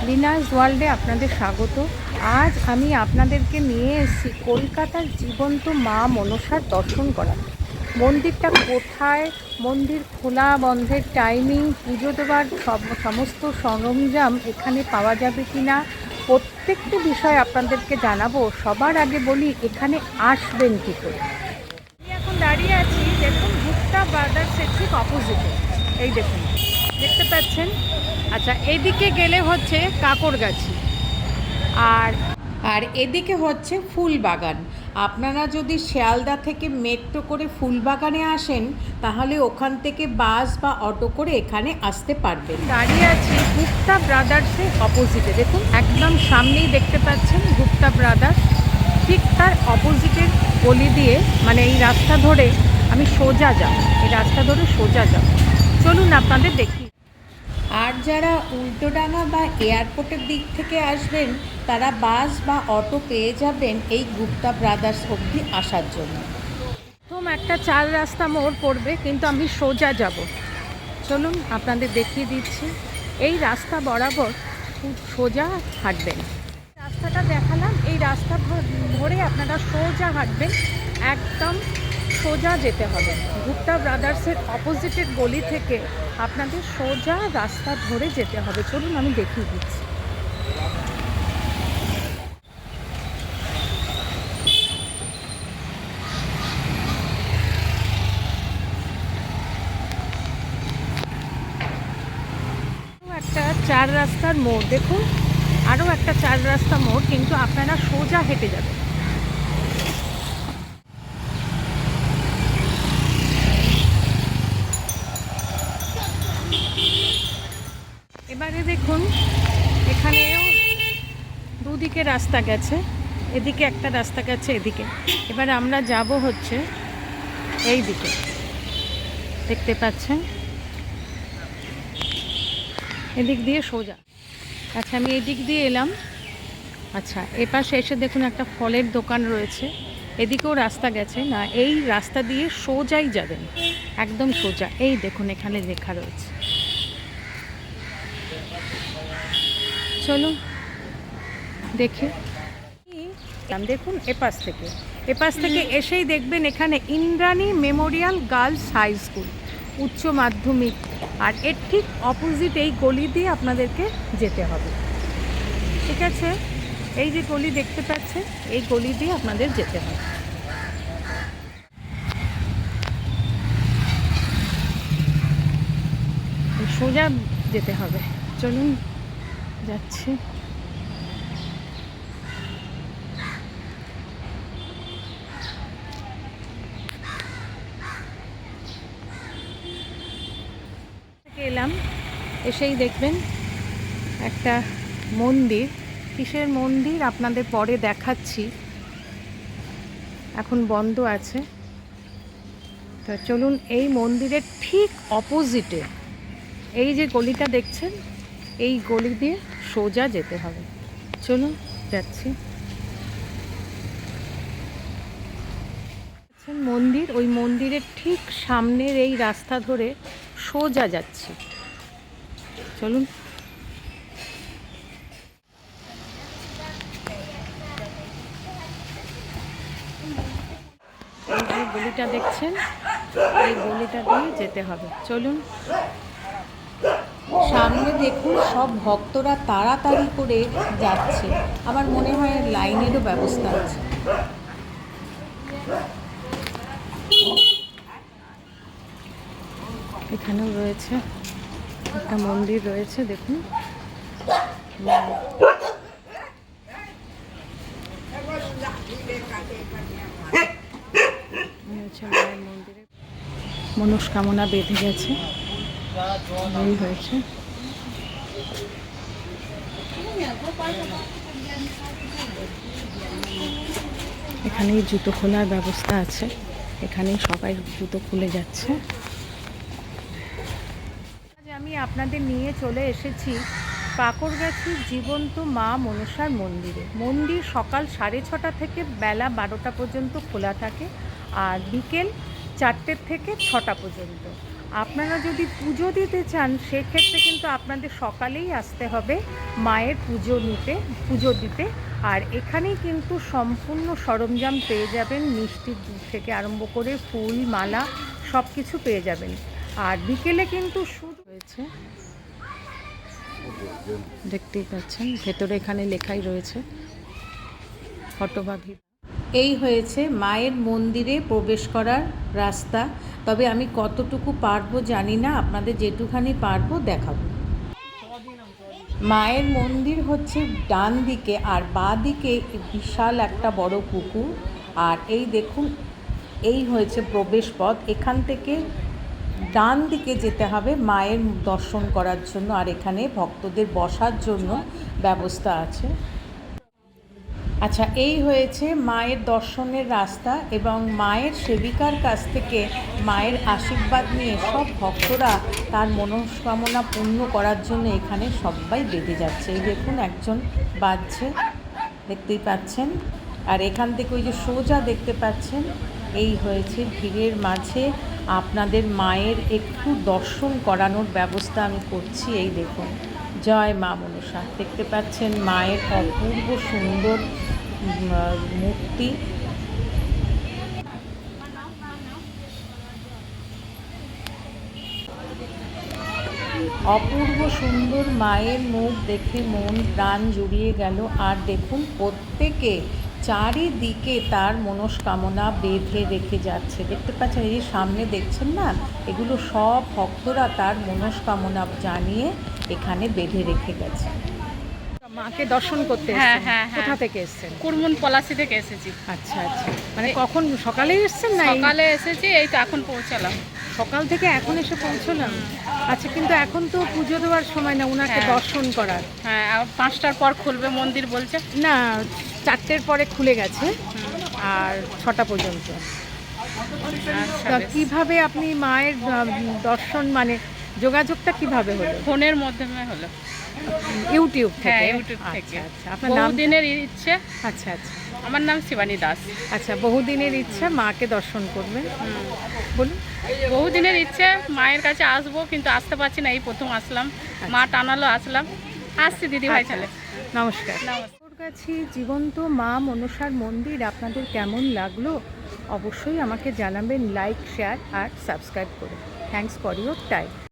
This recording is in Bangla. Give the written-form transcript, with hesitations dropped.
লিনাস ওয়ার্ল্ডে আপনাদের স্বাগত। আজ আমি আপনাদেরকে নিয়ে এসেছি কলকাতার জীবন্ত মা মনসার দর্শন করাতে। মন্দিরটা কোথায়, মন্দির খোলা বন্ধের টাইমিং, পুজো দেওয়ার সমস্ত সরঞ্জাম এখানে পাওয়া যাবে কি না, প্রত্যেকটি বিষয় আপনাদেরকে জানাবো। সবার আগে বলি এখানে আসবেন কী করে। আমি এখন দাঁড়িয়ে আছি, দেখুন গুপ্তা ব্রাদার্সের ঠিক অপোজিটে। এই দেখুন, দেখতে পাচ্ছেন। আচ্ছা, এদিকে গেলে হচ্ছে কাকরগাছি, আর আর এদিকে হচ্ছে ফুলবাগান। আপনারা যদি শিয়ালদা থেকে মেট্রো করে ফুলবাগানে আসেন, তাহলে ওখান থেকে বাস বা অটো করে এখানে আসতে পারবেন। দাঁড়িয়ে আছি গুপ্তা ব্রাদার্সের অপোজিটে, দেখুন একদম সামনেই দেখতে পাচ্ছেন গুপ্তা ব্রাদার্স। ঠিক তার অপোজিটের গলি দিয়ে, মানে এই রাস্তা ধরে আমি সোজা যাব, এই রাস্তা ধরে সোজা যাব। চলুন আপনাদের দেখি। আর যারা উল্টোডাঙা বা এয়ারপোর্টের দিক থেকে আসবেন, তারা বাস বা অটো পেয়ে যাবেন এই গুপ্তা ব্রাদার্স অবধি আসার জন্য। প্রথম একটা 4 রাস্তা মোড় পড়বে, কিন্তু আমি সোজা যাব। চলুন আপনাদের দেখিয়ে দিচ্ছি। এই রাস্তা বরাবর খুব সোজা হাঁটবেন। রাস্তাটা দেখালাম, এই রাস্তা ধরে আপনারা সোজা হাঁটবেন, একদম সোজা যেতে হবে। গুপ্তা ব্রাদার্সের অপোজিটের গলি থেকে আপনাদের সোজা রাস্তা ধরে যেতে হবে। চলুন আমি দেখিয়ে দিচ্ছি। একটা 4 রাস্তার মোড়, দেখুন আরও একটা 4 রাস্তা মোড়, কিন্তু আপনারা সোজা হেঁটে যাবেন। এবারে দেখুন, এখানেও দুদিকে রাস্তা গেছে, এদিকে একটা রাস্তা গেছে, এদিকে। এবার আমরা যাব হচ্ছে এই দিকে, দেখতে পাচ্ছেন এদিক দিয়ে সোজা। আচ্ছা, আমি এই দিক দিয়ে এলাম। আচ্ছা, এপাশে এসে দেখুন একটা ফলের দোকান রয়েছে, এদিকেও রাস্তা গেছে না, এই রাস্তা দিয়ে সোজাই যাবেন, একদম সোজা। এই দেখুন এখানে লেখা রয়েছে। চলুন দেখে দেখুন। এপাশ থেকে এসেই দেখবেন এখানে Indrani memorial girls high school, উচ্চ মাধ্যমিক। আর এর ঠিক অপোজিট এই গলি দিয়ে আপনাদেরকে যেতে হবে। ঠিক আছে, এই যে গলি দেখতে পাচ্ছেন, এই গলি দিয়ে আপনাদের যেতে হবে, সোজা যেতে হবে। চলুন যাচ্ছি। এলাম, এসেই দেখবেন একটা মন্দির। কিসের মন্দির আপনাদের পরে দেখাচ্ছি, এখন বন্ধ আছে। তো চলুন, এই মন্দিরের ঠিক অপোজিটে এই যে গলিটা দেখছেন, এই গলি দিয়ে সোজা যেতে হবে। চলুন যাচ্ছি। মন্দির, ওই মন্দিরের ঠিক সামনের এই রাস্তা ধরে সোজা যাচ্ছি। চলুন। এই যে গলিটা দেখছেন, এই গলিটা দিয়ে যেতে হবে। চলুন। সামনে দেখুন সব ভক্তরা তাড়াতাড়ি করে যাচ্ছে, আমার মনে হয় লাইনেরও ব্যবস্থা আছে। এখানেও রয়েছে একটা মন্দির রয়েছে, দেখুন। মায়ের মন্দিরে মনস্কামনা বেঁধে গেছে, এই হয়েছে। এখানেই জুতো খোলার ব্যবস্থা আছে, এখানেই সবাই জুতো খুলে যাচ্ছে। আজ আমি আপনাদের নিয়ে চলে এসেছি কাকরগাছির জীবন্ত মা মনসার মন্দিরে। মন্দির সকাল 6:30 থেকে বেলা 12টা পর্যন্ত খোলা থাকে, আর বিকেল 4টে থেকে 6টা পর্যন্ত। আপনারা যদি পুজো দিতে চান সেক্ষেত্রে কিন্তু আপনাদের সকালেই আসতে হবে মায়ের পুজো দিতে। আর এখানেই কিন্তু সম্পূর্ণ সরঞ্জাম পেয়ে যাবেন, মিষ্টির দুধ থেকে আরম্ভ করে ফুল মালা সব কিছু পেয়ে যাবেন। আর বিকেলে কিন্তু শুরু হয়েছে, দেখতেই পাচ্ছেন ভেতরে এখানে লেখাই রয়েছে হটবাঘি। এই হয়েছে মায়ের মন্দিরে প্রবেশ করার রাস্তা। তবে আমি কতটুকু পারবো জানি না, আপনাদের যেটুখানি পারবো দেখাবো। মায়ের মন্দির হচ্ছে ডান দিকে, আর বাঁ দিকে বিশাল একটা বড় পুকুর। আর এই দেখুন, এই হয়েছে প্রবেশ পথ। এখান থেকে ডান দিকে যেতে হবে মায়ের দর্শন করার জন্য। আর এখানে ভক্তদের বসার জন্য ব্যবস্থা আছে। আচ্ছা, এই হয়েছে মায়ের দর্শনের রাস্তা, এবং মায়ের সেবিকার কাছ থেকে মায়ের আশীর্বাদ নিয়ে সব ভক্তরা তার মনস্কামনা পূর্ণ করার জন্য এখানে সবাই বেঁধে যাচ্ছে। এই দেখুন একজন বাজছে, দেখতেই পাচ্ছেন। আর এখান থেকে ওই যে সোজা দেখতে পাচ্ছেন, এই হয়েছে ভিড়ের মাঝে আপনাদের মায়ের একটু দর্শন করানোর ব্যবস্থা আমি করছি। এই দেখুন, জয় মা মনসা, দেখতে পাচ্ছেন মায়ের অপূর্ব সুন্দর মূর্তি। অপূর্ব সুন্দর মায়ের মুখ দেখে মন প্রাণ জুড়িয়ে গেল। আর দেখুন প্রত্যেকে চারিদিকে তার মনস্কামনা বেঁধে রেখে যাচ্ছে, দেখতে পাচ্ছেন। এই যে সামনে দেখছেন না, এগুলো সব ভক্তরা তার মনস্কামনা জানিয়ে এখানে বেঁধে রেখে গেছে। মাকে দর্শন করতে এসেছেন? হ্যাঁ। কোথা থেকে এসেছেন? কুরমুন পলাশি থেকে এসেছি। আচ্ছা, মানে কখন সকালেই এসেছেন না? সকালে এসেছি, এই তো এখন পৌঁছালাম। সকাল থেকে এখন এসে পৌঁছলাম। আচ্ছা, কিন্তু এখন তো পুজো দেওয়ার সময় না, ওনাকে দর্শন করার। হ্যাঁ, আর 5টার পর খুলবে মন্দির বলছে। না, 4টের পরে খুলে গেছে, আর 6টা পর্যন্ত। তা কিভাবে আপনি মায়ের দর্শন, মানে যোগাযোগটা কিভাবে হলো? ফোনের মাধ্যমে হলো। ইউটিউব থেকে? হ্যাঁ, ইউটিউব থেকে। আচ্ছা, আপনার নাম? বহুদিনের ইচ্ছে। আচ্ছা। আমার নাম শিবানী দাস। আচ্ছা, বহুদিনের ইচ্ছা মাকে দর্শন করবেন, বলুন। বহুদিনের ইচ্ছে মায়ের কাছে আসবো, কিন্তু আসতে পারছি না, এই প্রথম আসলাম। মা টানালো, আসলাম। আসছি দিদি ভাই ছেলে। নমস্কার। কাছে জীবন্ত মা মনসার মন্দির আপনাদের কেমন লাগলো অবশ্যই আমাকে জানাবেন, লাইক, শেয়ার আর সাবস্ক্রাইব করে। Thanks for your time.